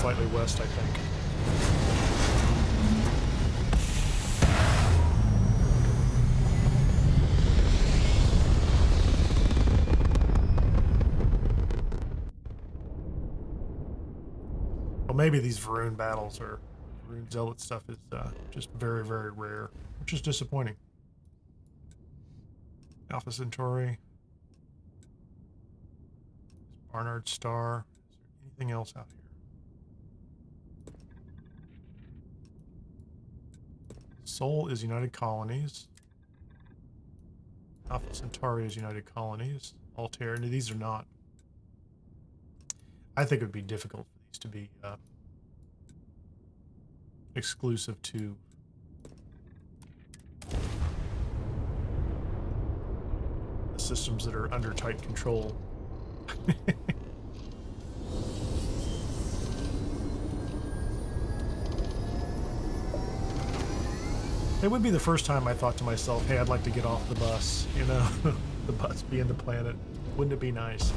slightly west, I think. Well, maybe these Varun battles or Varun Zealot stuff is just very, very rare, which is disappointing. Alpha Centauri. Barnard Star. Is there anything else out here? Sol is United Colonies. Alpha Centauri is United Colonies. Altair. No, these are not. I think it would be difficult for these to be exclusive to the systems that are under tight control. It would be the first time I thought to myself, hey, I'd like to get off the bus, you know, the bus being the planet. Wouldn't it be nice?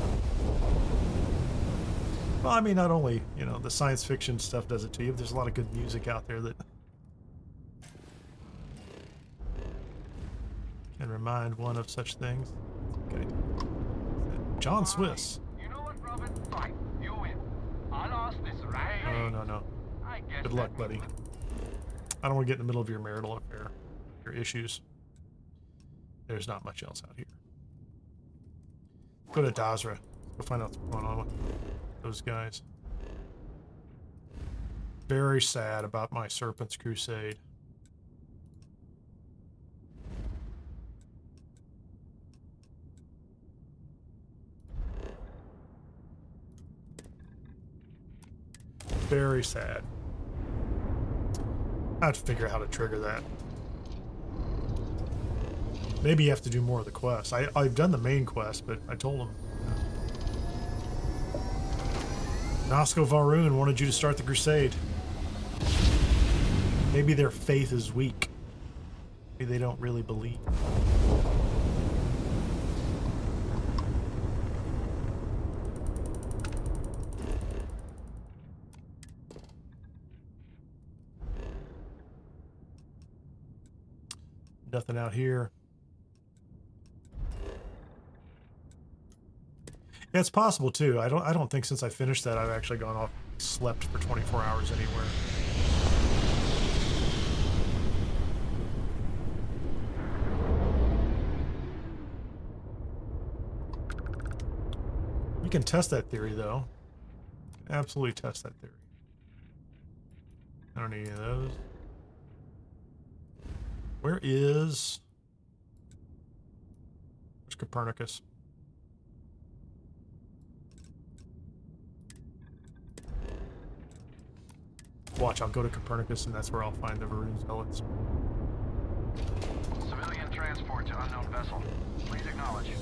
Well, I mean, not only, you know, the science fiction stuff does it to you, but there's a lot of good music out there that can remind one of such things. Okay. John Swiss. You know what, Robin? Fine. You win. I'll ask this right. Oh, no. Good luck, buddy. I don't want to get in the middle of your marital affair, your issues. There's not much else out here. Go to Dazra. Go find out what's going on with those guys. Very sad about my Serpent's Crusade. Very sad. I have to figure out how to trigger that. Maybe you have to do more of the quests. I've done the main quest, but I told him. Nasco Varun wanted you to start the Crusade. Maybe their faith is weak. Maybe they don't really believe. Nothing out here. Yeah, it's possible too. I don't think since I finished that I've actually gone off slept for 24 hours anywhere. You can test that theory though. Absolutely test that theory. I don't need any of those. Where's Copernicus? Watch, I'll go to Copernicus and that's where I'll find the Varun Zealots. Civilian transport to unknown vessel. Please acknowledge.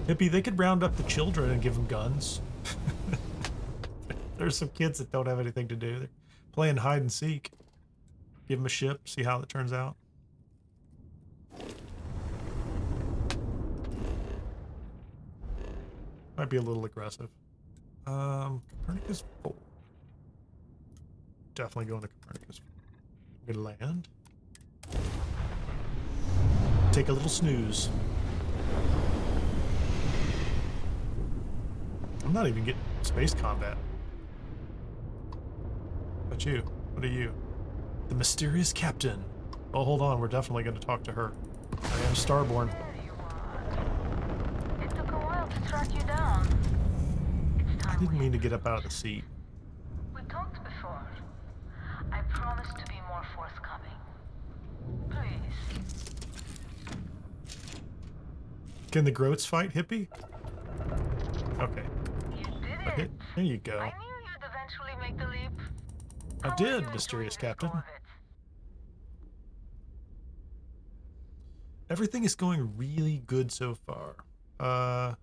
Hippie, they could round up the children and give them guns. There's some kids that don't have anything to do. They're playing hide and seek. Give them a ship, see how it turns out. Might be a little aggressive. Copernicus 4. Definitely going to Copernicus 4. Good land. Take a little snooze. I'm not even getting space combat. But you? What are you? The mysterious captain. Oh, hold on. We're definitely going to talk to her. I am Starborn. There you are. It took a while to track you down. It's time I didn't mean to get up out of the seat. We talked before. I promise to be more forthcoming. Please. Can the Groats fight, Hippie? Okay. You did it. There you go. I knew you'd eventually make the leap. I How are did, you mysterious enjoying captain. all of it? Everything is going really good so far. Oh,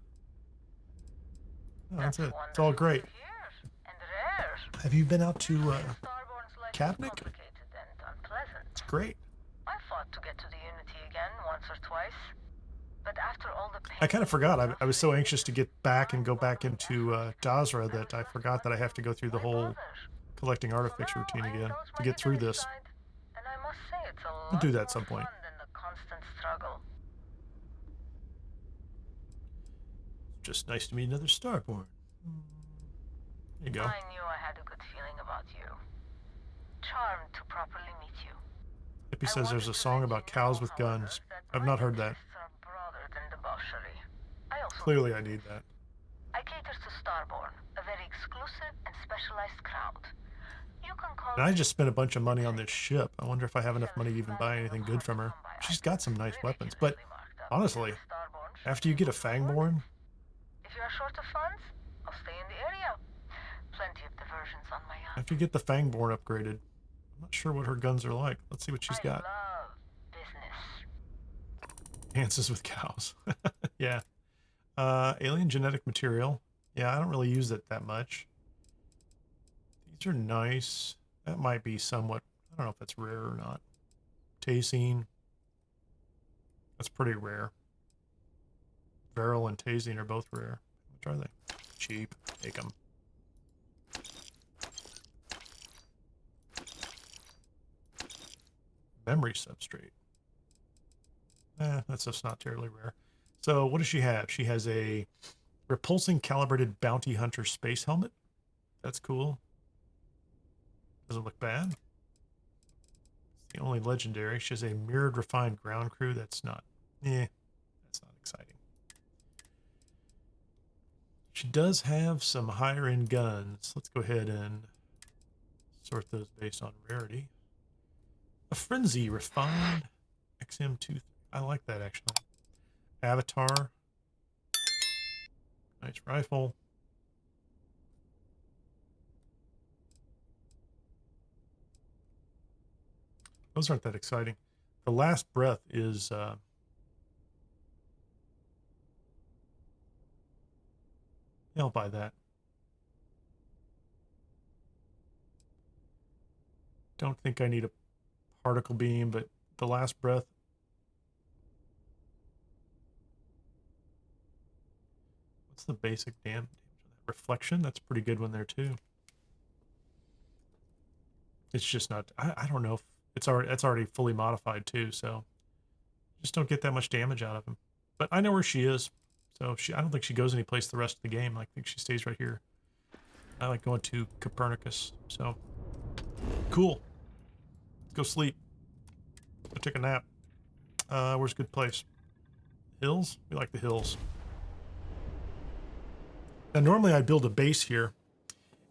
that's it. It's all great. To hear. And rare. Have you been out to Starborn's life is Kapnik? complicated and unpleasant. It's great. I fought to get to the Unity again once or twice. But after all the pain I kind of forgot. I was so suffering, anxious to get back and go back into Dazra that I forgot that I have to go through the why whole bother? collecting So artifacts now routine I again indulge to my get through detective this. side, and I must say it's a I'll lot do that more at some point. fun than the constant struggle. Just nice to meet another Starborn. There you go. I knew I had a good feeling about you. Charmed to properly meet you. Hippie I says there's wanted a to song let about you cows know, with however, guns. that I've my not heard that. interests are broader than debauchery. I also Clearly I need that. I cater to Starborn, a very exclusive and specialized crowd. You can call And I me just spent a bunch of money on this ship. I wonder if I have enough money to even buy anything good from her. She's got some nice weapons, but honestly, after you get a Fangborn, if you are short of funds, I'll stay in the area. Plenty of diversions on my yacht. after you get the Fangborn upgraded, I'm not sure what her guns are like. Let's see what she's got. I love business. Dances with cows. Yeah. Alien genetic material. Yeah, I don't really use it that much. These are nice. That might be somewhat, I don't know if that's rare or not. Tasing. That's pretty rare. Beryl and Tasing are both rare. Which are they? Cheap. Take them. Memory substrate. That's just not terribly rare. So what does she have? She has a repulsing calibrated bounty hunter space helmet. That's cool. Doesn't look bad. It's the only legendary. She has a mirrored refined ground crew. That's not, that's not exciting. She does have some higher end guns. Let's go ahead and sort those based on rarity. A frenzy refined XM2. I like that actually. Avatar. Nice rifle. Those aren't that exciting. The last breath is yeah, I'll buy that. Don't think I need a particle beam, but the last breath. What's the basic damage on that? Reflection? That's a pretty good one there too. It's just not, I don't know if it's already fully modified too, so just don't get that much damage out of him. But I know where she is. So I don't think she goes anyplace the rest of the game. I think she stays right here. I like going to Copernicus. So cool. Let's go sleep. Go take a nap. Where's a good place? Hills? We like the hills. Now normally I'd build a base here.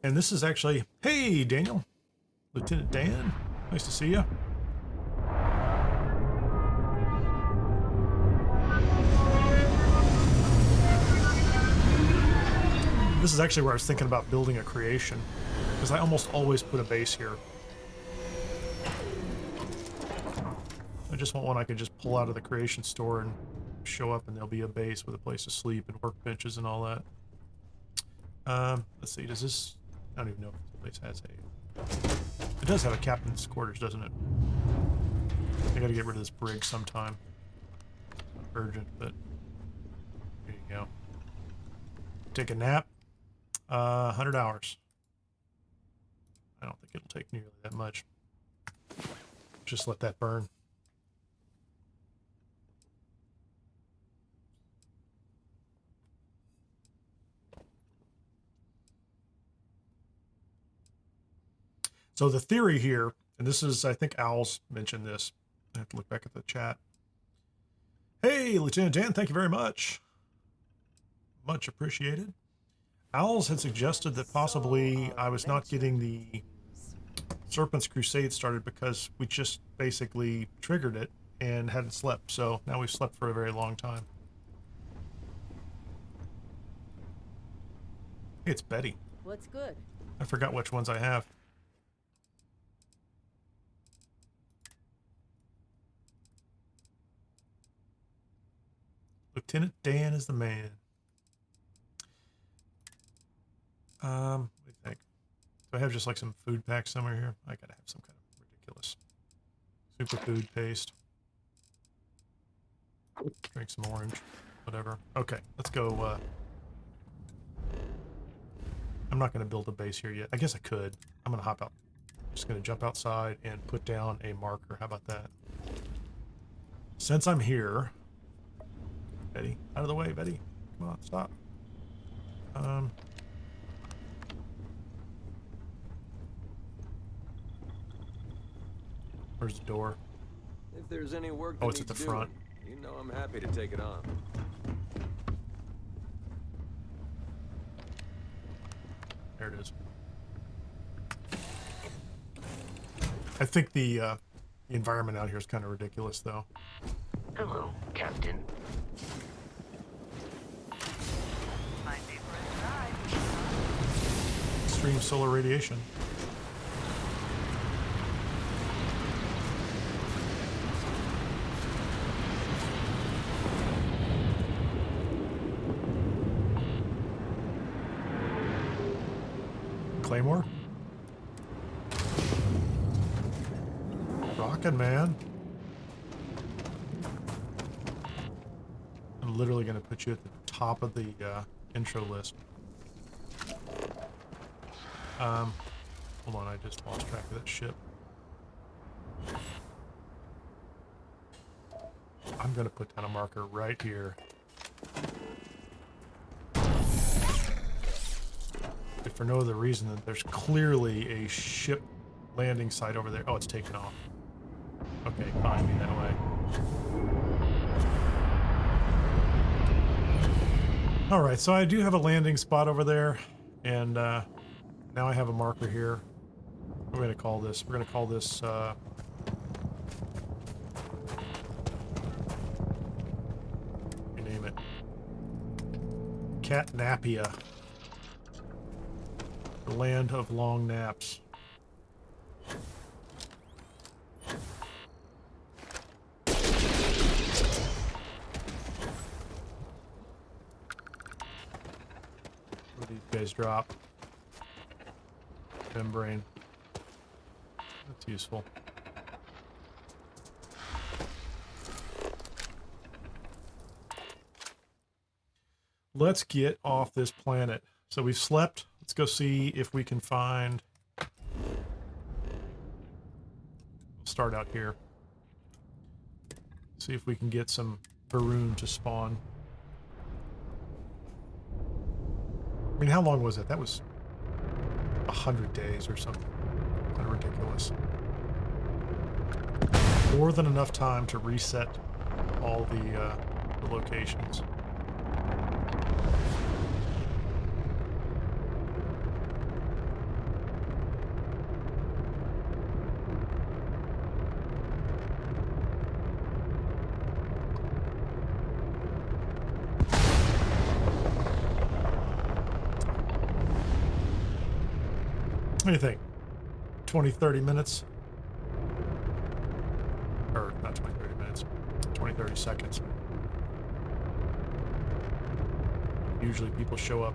And this is actually, hey Daniel. Lieutenant Dan. Nice to see you. This is actually where I was thinking about building a creation, because I almost always put a base here. I just want one I can just pull out of the creation store and show up, and there'll be a base with a place to sleep and workbenches and all that. Let's see, does this, I don't even know if this place has a, it does have a captain's quarters, doesn't it? I gotta get rid of this brig sometime. Not urgent, but there you go. Take a nap. 100 hours. I don't think it'll take nearly that much. Just let that burn. So the theory here, and this is, I think Owls mentioned this. I have to look back at the chat. Hey, Lieutenant Dan, thank you very much. Much appreciated. Owls had suggested that possibly I was not getting the Serpent's Crusade started because we just basically triggered it and hadn't slept. So now we've slept for a very long time. Hey, it's Betty. What's good? I forgot which ones I have. Lieutenant Dan is the man. What do you think? Do I have just like some food packs somewhere here? I gotta have some kind of ridiculous Superfood paste. Drink some orange. Whatever. Okay, let's go. I'm not going to build a base here yet. I guess I could. I'm going to hop out. Just going to jump outside and put down a marker. How about that? Since I'm here... Betty, out of the way, Betty. Come on, stop. Where's the door? If there's any work Oh, that it's at the needs front. doing, you know I'm happy to take it on. There it is. I think the environment out here is kind of ridiculous, though. Hello, Captain. Might be for a drive. Extreme solar radiation. Claymore? Rockin', man. I'm literally going to put you at the top of the intro list. Hold on, I just lost track of that ship. I'm going to put down a marker right here. If for no other reason than there's clearly a ship landing site over there. Oh, it's taken off. Okay, fine, be that way. Alright, so I do have a landing spot over there, and now I have a marker here. What are we going to call this? We're going to call this, you name it. Catnapia. The land of long naps. What do these guys drop? Membrane. That's useful. Let's get off this planet. So we've slept. Let's go see if we can find... We'll start out here. See if we can get some Varun to spawn. I mean, how long was it? That was 100 days or something. Kind of ridiculous. More than enough time to reset all the locations. What do you think? 20, 30 minutes? Or not 20, 30 minutes. 20, 30 seconds. Usually people show up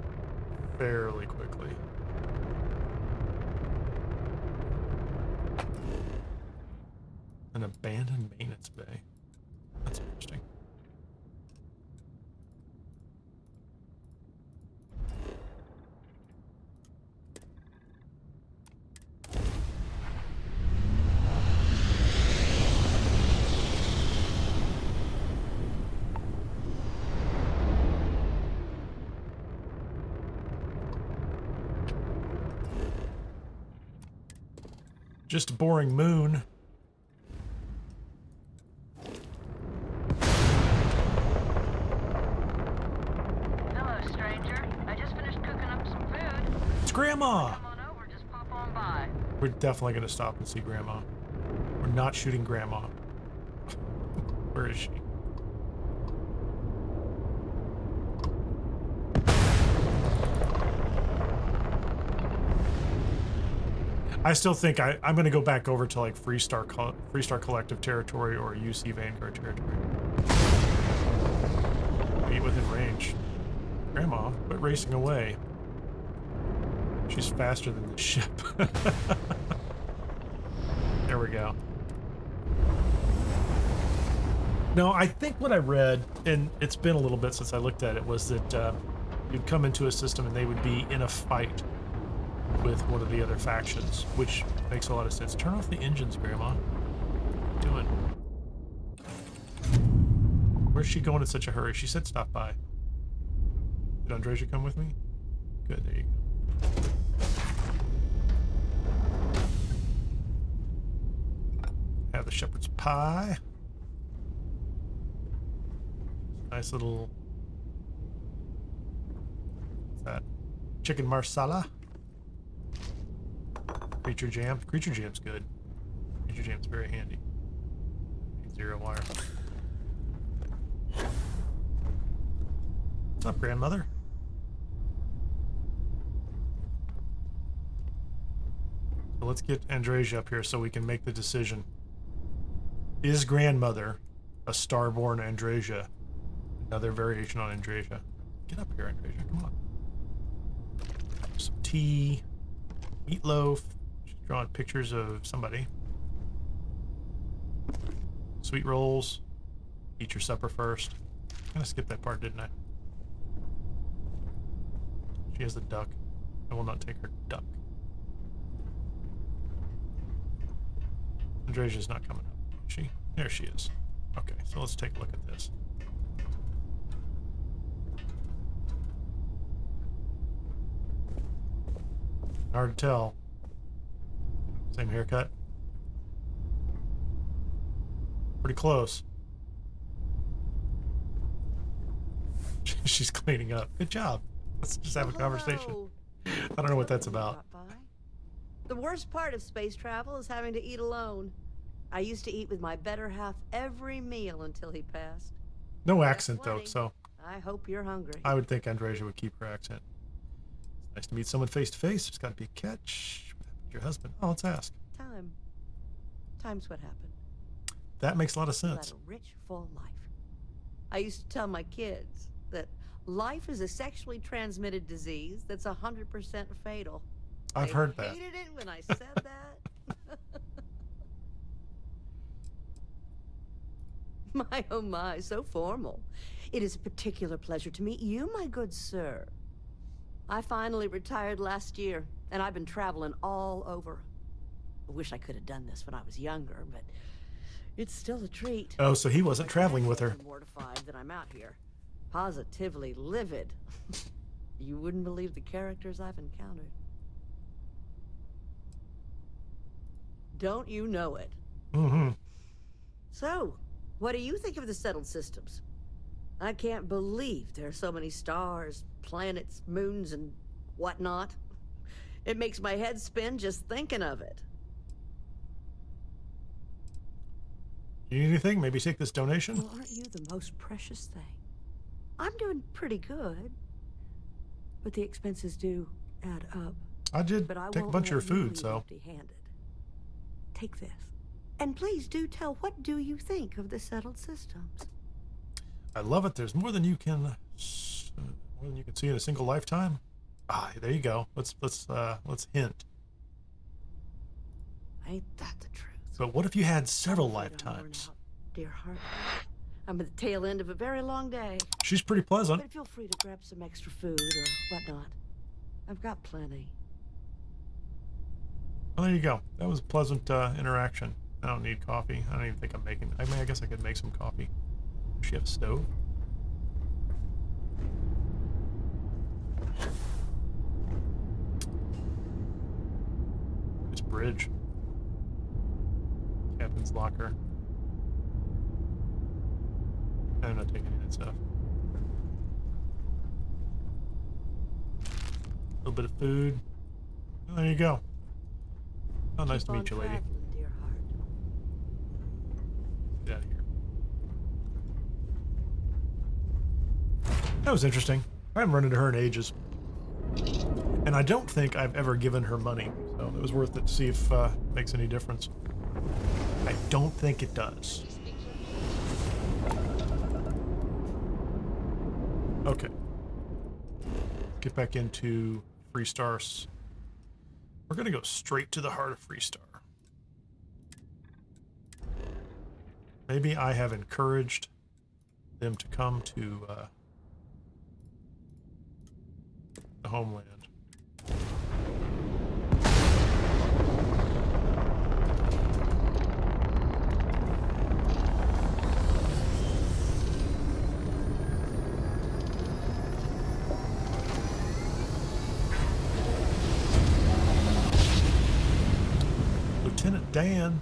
fairly quickly. An abandoned maintenance bay. That's interesting. Just a boring moon. Hello, stranger. I just finished cooking up some food. It's Grandma! Come on over, just pop on by. We're definitely going to stop and see Grandma. We're not shooting Grandma. Where is she? I still think I'm going to go back over to like Freestar Collective territory or UC Vanguard territory. Be within range. Grandma, quit racing away. She's faster than the ship. There we go. No, I think what I read, and it's been a little bit since I looked at it, was that you'd come into a system and they would be in a fight with one of the other factions, which makes a lot of sense. Turn off the engines, Grandma. What are you doing? Where's she going in such a hurry? She said stop by. Did Andreja come with me? Good, there you go. Have the shepherd's pie. Nice little... What's that? Chicken marsala. Creature jam. Creature jam's good. Creature jam's very handy. Zero wire. What's up, grandmother? So let's get Andreja up here so we can make the decision. Is grandmother a Starborn Andreja? Another variation on Andreja. Get up here, Andreja. Come on. Some tea. Meatloaf. She's drawing pictures of somebody. Sweet rolls. Eat your supper first. I kind of skipped that part, didn't I? She has the duck. I will not take her duck. Andreja's not coming up, is she? There she is. Okay, so let's take a look at this. Hard to tell. Same haircut. Pretty close. She's cleaning up. Good job. Let's just have a conversation. I don't know what that's about. The worst part of space travel is having to eat alone. I used to eat with my better half every meal until he passed. No accent though, so I hope you're hungry. I would think Andreja would keep her accent. It's nice to meet someone face to face. There's got to be a catch. What happened to your husband? Oh, let's ask. Time's what happened. That makes a lot of You sense. led a rich, full life. I used to tell my kids that life is a sexually transmitted disease that's 100% fatal. I've heard that. I hated it when I said that. My, oh my, so formal. It is a particular pleasure to meet you, my good sir. I finally retired last year, and I've been traveling all over. I wish I could have done this when I was younger, but it's still a treat. Oh, so he wasn't traveling with her. I'm mortified that I'm out here. Positively livid. You wouldn't believe the characters I've encountered. Don't you know it? Mm-hmm. So, what do you think of the settled systems? I can't believe there are so many stars, planets, moons, and whatnot. It makes my head spin just thinking of it. You need anything? Maybe take this donation? Well, aren't you the most precious thing? I'm doing pretty good, but the expenses do add up. I did But I take a won't bunch of your let you food, leave so... empty-handed. Take this. And please do tell, what do you think of the settled systems? I love it. There's more than you can see in a single lifetime. Ah, there you go. Let's hint. Ain't that the truth? But what if you had several I'm afraid I'm worn lifetimes? out, dear heart. I'm at the tail end of a very long day. She's pretty pleasant. But feel free to grab some extra food or whatnot. I've got plenty. Well, there you go. That was a pleasant interaction. I don't need coffee. I don't even think I'm making... I mean, I guess I could make some coffee. Does she have a stove? This bridge. Captain's locker. I'm not taking any of that stuff. A little bit of food. Well, there you go. Oh, nice to meet you, lady. Traveling, dear heart. Get out of here. That was interesting. I haven't run into her in ages. And I don't think I've ever given her money. So it was worth it to see if it makes any difference. I don't think it does. Okay. Get back into Freestar. We're going to go straight to the heart of Freestar. Maybe I have encouraged them to come to the homeland. Lieutenant Dan.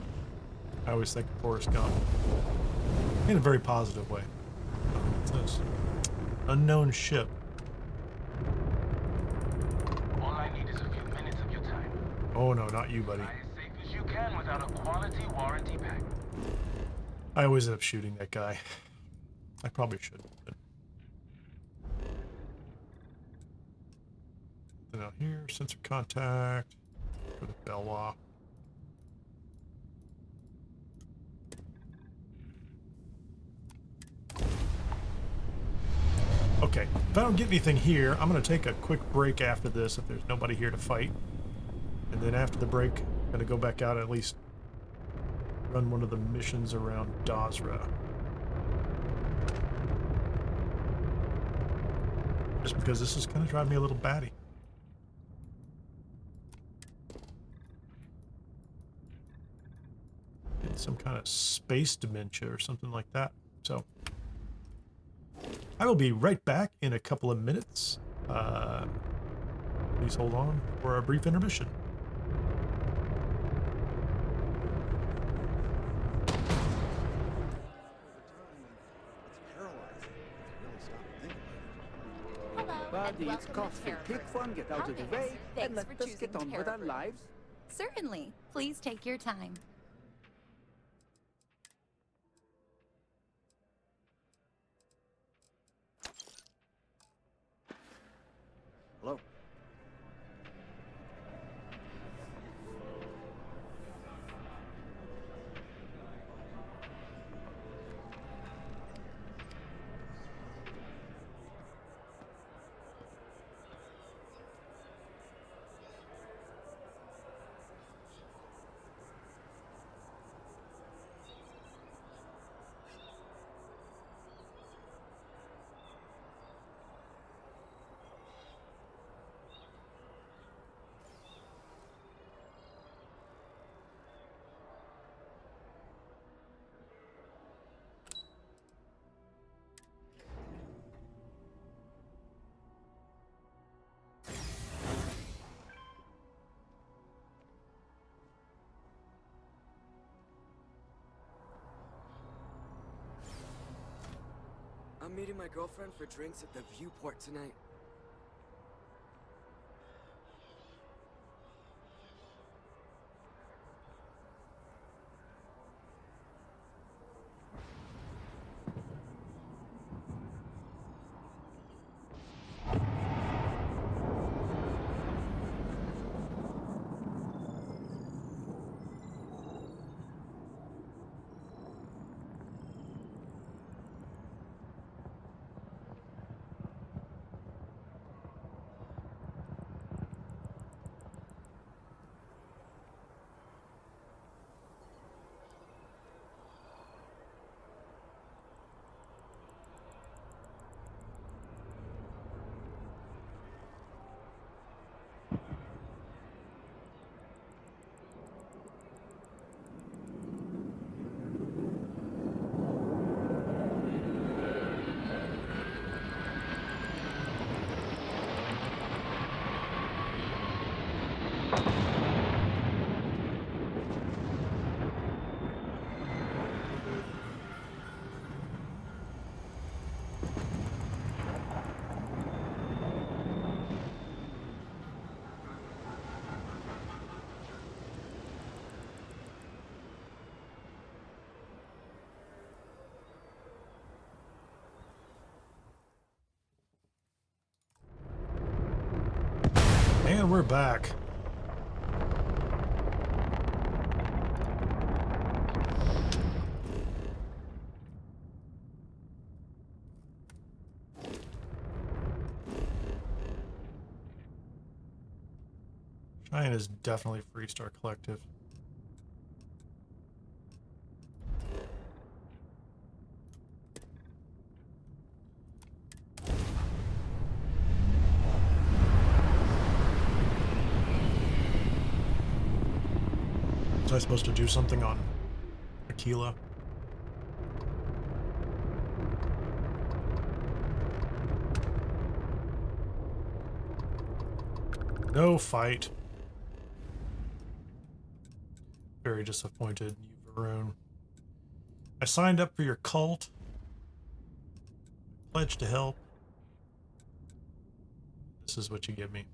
I always think of Forrest Gump. In a very positive way. What's this? Unknown ship. All I need is a few minutes of your time. Oh no, not you, buddy. Fly as safe as you can without a quality warranty pack. I always end up shooting that guy. I probably shouldn't. But... Something out here. Sensor contact. For the Belwa. Okay, if I don't get anything here, I'm going to take a quick break after this if there's nobody here to fight. And then after the break, I'm going to go back out and at least run one of the missions around Dazra. Just because this is kind of driving me a little batty. Getting some kind of space dementia or something like that. So... I will be right back in a couple of minutes. Please hold on for a brief intermission. Buddy, it's coffee. Pick one, get out of the way, and let us get on with our lives. Certainly. Please take your time. Hello. I'm meeting my girlfriend for drinks at the Viewport tonight. And we're back. Cheyenne is definitely Freestar Collective. Was I supposed to do something on Aquila? No fight. Very disappointed, you Varun. I signed up for your cult. Pledged to help. This is what you give me.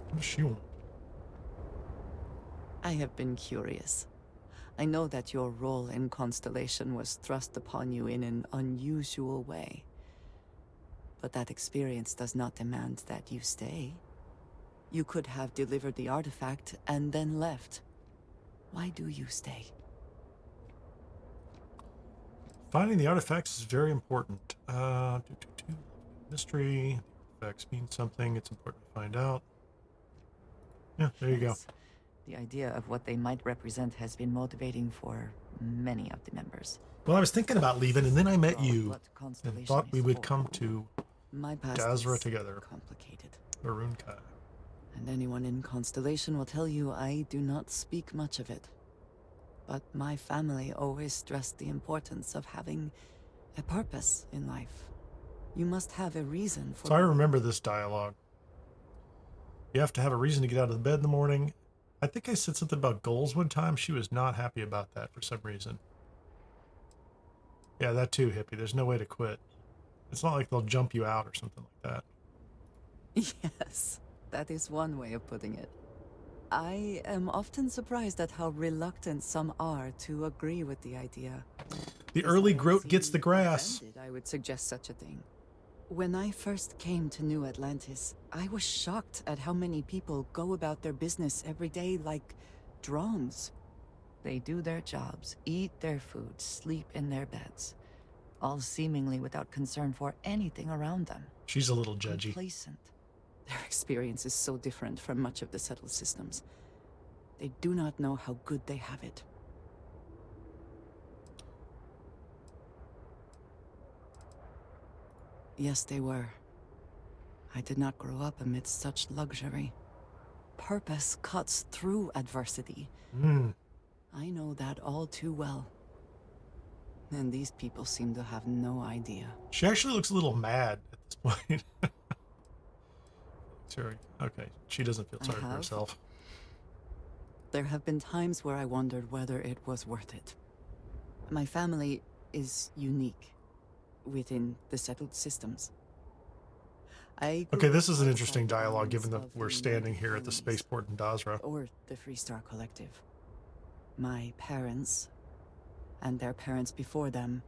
What does she want? I have been curious. I know that your role in Constellation was thrust upon you in an unusual way. But that experience does not demand that you stay. You could have delivered the artifact and then left. Why do you stay? Finding the artifacts is very important. Mystery. The artifacts mean something. It's important to find out. Yeah, there you go. The idea of what they might represent has been motivating for many of the members. Well, I was thinking about leaving, and then I met you, What and Constellation thought we is would for. come to My past Dazra is together. complicated. Varun Kai. And anyone in Constellation will tell you I do not speak much of it. But my family always stressed the importance of having a purpose in life. You must have a reason for... So I remember this dialogue. You have to have a reason to get out of bed in the morning. I think I said something about goals one time. She was not happy about that for some reason. Yeah, that too, hippie. There's no way to quit. It's not like they'll jump you out or something like that. Yes, that is one way of putting it. I am often surprised at how reluctant some are to agree with the idea. The early growth gets the grass. I would suggest such a thing. When I first came to New Atlantis, I was shocked at how many people go about their business every day like drones. They do their jobs, eat their food, sleep in their beds, all seemingly without concern for anything around them. She's a little judgy. Complacent. Their experience is so different from much of the settled systems. They do not know how good they have it. Yes, they were. I did not grow up amidst such luxury. Purpose cuts through adversity. I know that all too well. And these people seem to have no idea. She actually looks a little mad at this point. Sorry. Okay, she doesn't feel sorry for herself. There have been times where I wondered whether it was worth it. My family is unique within the settled systems. Okay, this is an interesting dialogue given that we're standing here at the spaceport in Dazra. Or the Freestar Collective. My parents, and their parents before them,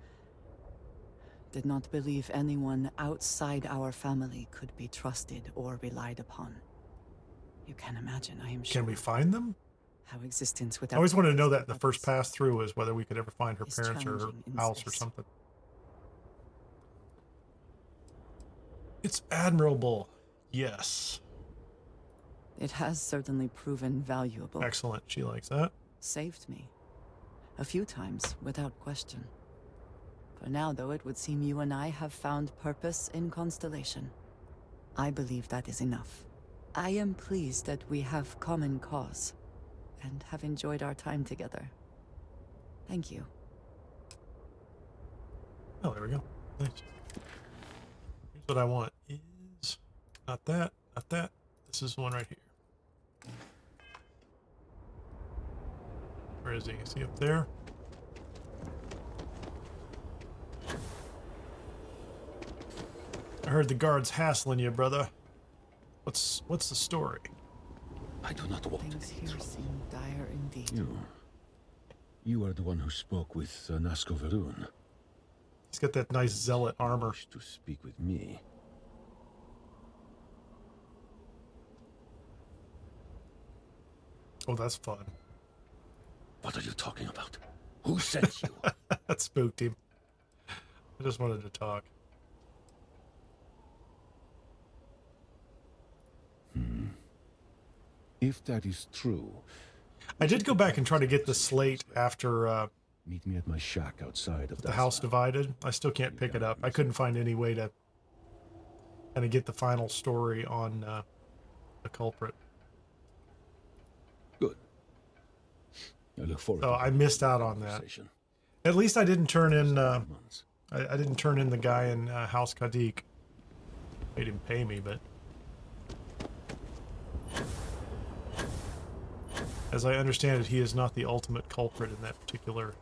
did not believe anyone outside our family could be trusted or relied upon. You can imagine, I am sure. Can we find them? How existence I without... always wanted to know that in the first pass through is whether we could ever find her is parents or her challenging in house or space. something. It's admirable. Yes. It has certainly proven valuable. Excellent. She likes that. Saved me. A few times, without question. For now, though, it would seem you and I have found purpose in Constellation. I believe that is enough. I am pleased that we have common cause, and have enjoyed our time together. Thank you. Oh, there we go. Nice. Here's what I want is not that, not that. This is the one right here. Where is he? Is he up there? I heard the guards hassling you, brother. What's the story? I do not want Things to here seem dire indeed. You are the one who spoke with Nasco Varun. He's got that nice zealot armor. Wish to speak with me. Oh, that's fun. What are you talking about? Who sent you? That spooked him. I just wanted to talk. If that is true, I did go back and try to get the slate after meet me at my shack outside of the house divided. I still can't pick it up. I couldn't find any way to kind of get the final story on the culprit. Good. I look forward. So to I missed out on that. conversation. At least I didn't turn in. Months. I didn't turn in the guy in House Kadik. Made him pay me, but as I understand it, he is not the ultimate culprit in that particular